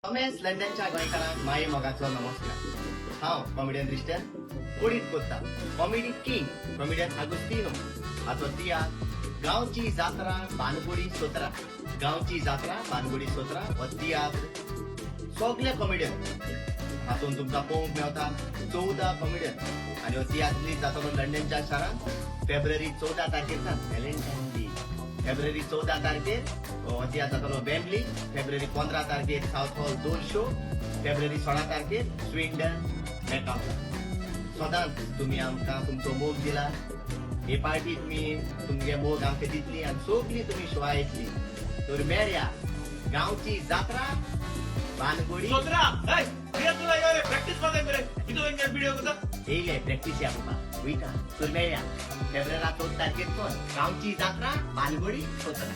रमेश लंडनच्या गोंयकारांक माये मोगाचो नमस्कार। हांव कॉमेडियन क्रिस्टियन कुडीत कोत्ता कॉमेडी किंग कॉमेडियन आगोस्तिनो। हाचो तियात्र गांवची जात्रा बानगुडी सोत्रा। गांवची जात्रा बानगुडी सोत्रा हो तियात्र सगळे कॉमेडियन हातून तुमकां पळोवंक मेळटा 14 कॉमेडियन आनी हो तियात्र रिलीज जातलो लंडनच्या शारांत फेब्रुवारी 14 तारखेर व्हॅलेंटायन डे। फेब्रुवारी 14 तारखेर हो तियात्र जातलो वेम्बली। फेब्रुवारी 15 तारखेर साउथ हॉल 2 शो। फेब्रुवारी 16 तारखेर स्विंडन मेकाउला। सदांच तुम्ही आमकां तुमचो मोग दिला। हे पार्टी तुमगे मोग आमकां दितली आनी सगळीं तुमी शोआ येतली। तर मेळया गांवची जात्रा बानगुडी सोत्रा ए किया तुला यार प्रॅक्टिस मध्ये करे किती वेळ व्हिडिओ कसा येयले प्रॅक्टिस या बाबा वयता तर मेळया फेब्रुवारी 14 तारखेर गांवची जात्रा बानगुडी सोत्रा।